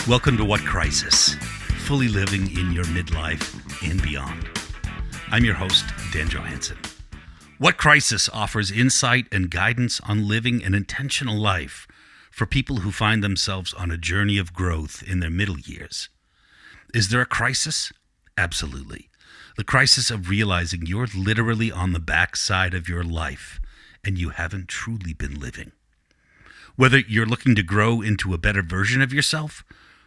Welcome to What Crisis? Fully living in your midlife and beyond. I'm your host, Dan Johansson. What Crisis offers insight and guidance on living an intentional life for people who find themselves on a journey of growth in their middle years. Is there a crisis? Absolutely. The crisis of realizing you're literally on the backside of your life and you haven't truly been living. Whether you're looking to grow into a better version of yourself,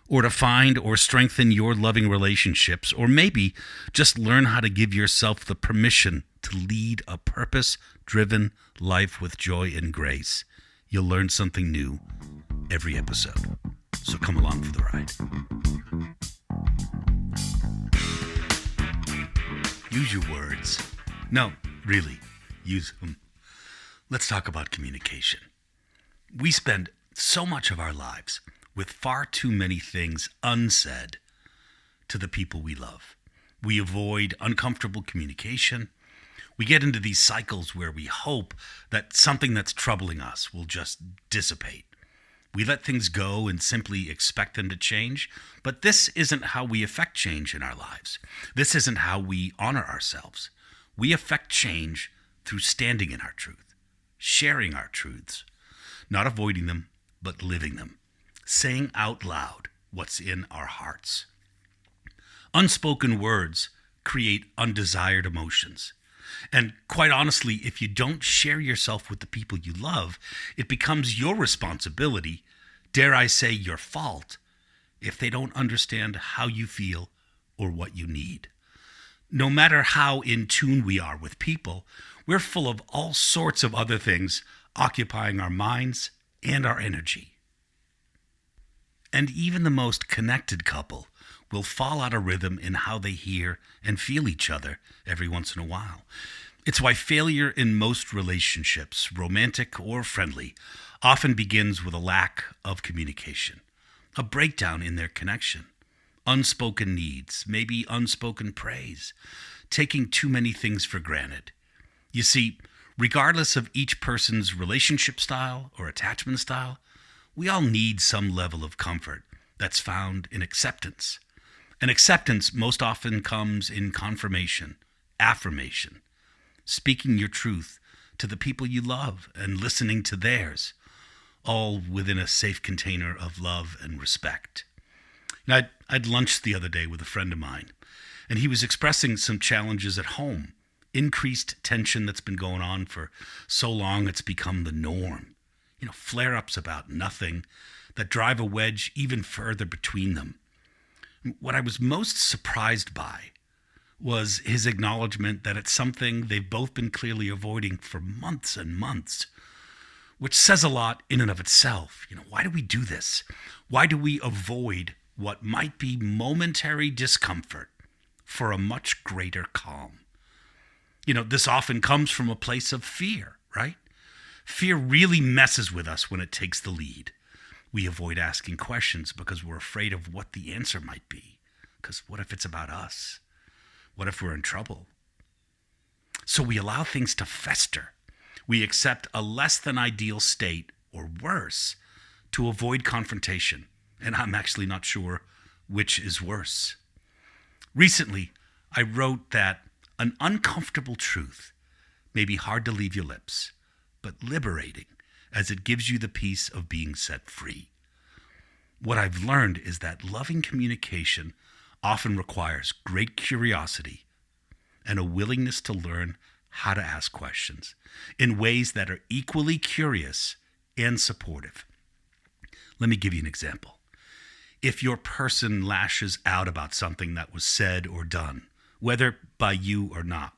or to find or strengthen your loving relationships, or maybe just learn how to give yourself the permission to lead a purpose-driven life with joy and grace, you'll learn something new every episode. So come along for the ride. Use your words. No, really, use them. Let's talk about communication. We spend so much of our lives with far too many things unsaid to the people we love. We avoid uncomfortable communication. We get into these cycles where we hope that something that's troubling us will just dissipate. We let things go and simply expect them to change, but this isn't how we affect change in our lives. This isn't how we honor ourselves. We affect change through standing in our truth, sharing our truths, not avoiding them, but living them. Saying out loud what's in our hearts. Unspoken words create undesired emotions. And quite honestly, if you don't share yourself with the people you love, it becomes your responsibility, dare I say your fault, if they don't understand how you feel or what you need. No matter how in tune we are with people, we're full of all sorts of other things occupying our minds and our energy. And even the most connected couple will fall out of rhythm in how they hear and feel each other every once in a while. It's why failure in most relationships, romantic or friendly, often begins with a lack of communication, a breakdown in their connection, unspoken needs, maybe unspoken praise, taking too many things for granted. You see, regardless of each person's relationship style or attachment style, we all need some level of comfort that's found in acceptance. And acceptance most often comes in confirmation, affirmation, speaking your truth to the people you love and listening to theirs, all within a safe container of love and respect. Now, I'd lunched the other day with a friend of mine, and he was expressing some challenges at home, increased tension that's been going on for so long it's become the norm. Flare-ups about nothing that drive a wedge even further between them. What I was most surprised by was his acknowledgement that it's something they've both been clearly avoiding for months and months, which says a lot in and of itself. Why do we do this? Why do we avoid what might be momentary discomfort for a much greater calm? This often comes from a place of fear, right? Fear really messes with us when it takes the lead. We avoid asking questions because we're afraid of what the answer might be. Because what if it's about us? What if we're in trouble? So we allow things to fester. We accept a less than ideal state, or worse, to avoid confrontation. And I'm actually not sure which is worse. Recently, I wrote that an uncomfortable truth may be hard to leave your lips, but liberating, as it gives you the peace of being set free. What I've learned is that loving communication often requires great curiosity and a willingness to learn how to ask questions in ways that are equally curious and supportive. Let me give you an example. If your person lashes out about something that was said or done, whether by you or not,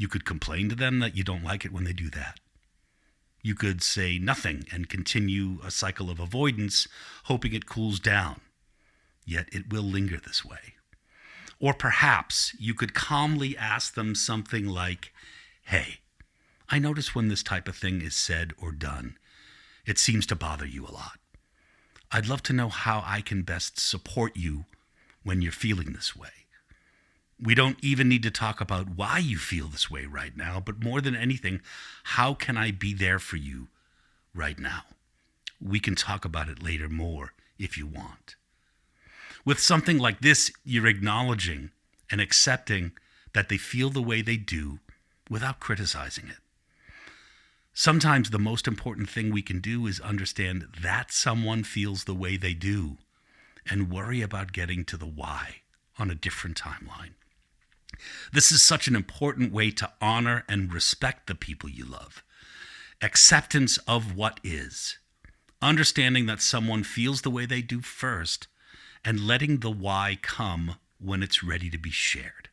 you could complain to them that you don't like it when they do that. You could say nothing and continue a cycle of avoidance, hoping it cools down. Yet it will linger this way. Or perhaps you could calmly ask them something like, "Hey, I notice when this type of thing is said or done, it seems to bother you a lot. I'd love to know how I can best support you when you're feeling this way. We don't even need to talk about why you feel this way right now, but more than anything, how can I be there for you right now? We can talk about it later more if you want. With something like this, you're acknowledging and accepting that they feel the way they do without criticizing it. Sometimes the most important thing we can do is understand that someone feels the way they do and worry about getting to the why on a different timeline. This is such an important way to honor and respect the people you love. Acceptance of what is. Understanding that someone feels the way they do first and letting the why come when it's ready to be shared.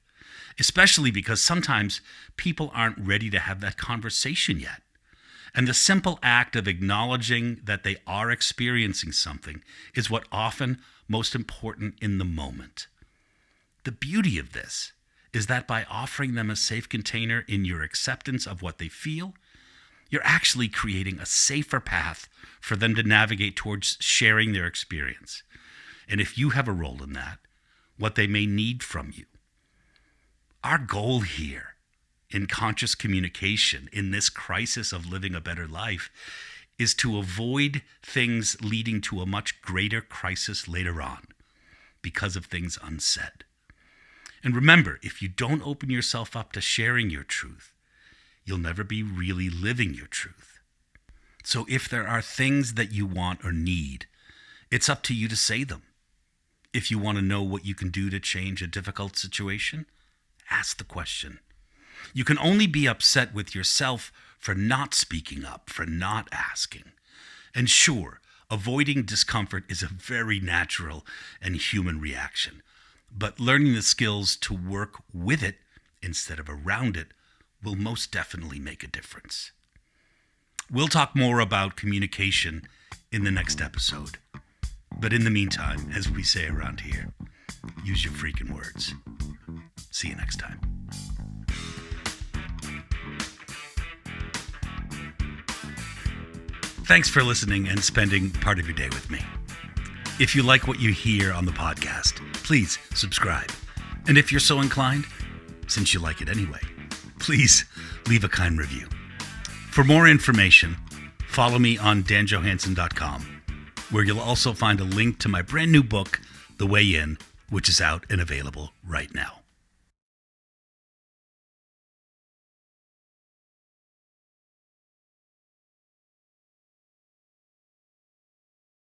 Especially because sometimes people aren't ready to have that conversation yet. And the simple act of acknowledging that they are experiencing something is what often most important in the moment. The beauty of this is that by offering them a safe container in your acceptance of what they feel, you're actually creating a safer path for them to navigate towards sharing their experience. And if you have a role in that, what they may need from you. Our goal here in conscious communication, in this crisis of living a better life, is to avoid things leading to a much greater crisis later on because of things unsaid. And remember, if you don't open yourself up to sharing your truth, you'll never be really living your truth. So if there are things that you want or need, it's up to you to say them. If you want to know what you can do to change a difficult situation, ask the question. You can only be upset with yourself for not speaking up, for not asking. And sure, avoiding discomfort is a very natural and human reaction. But learning the skills to work with it instead of around it will most definitely make a difference. We'll talk more about communication in the next episode. But in the meantime, as we say around here, use your freaking words. See you next time. Thanks for listening and spending part of your day with me. If you like what you hear on the podcast, please subscribe. And if you're so inclined, since you like it anyway, please leave a kind review. For more information, follow me on danjohansson.com, where you'll also find a link to my brand new book, The Way In, which is out and available right now.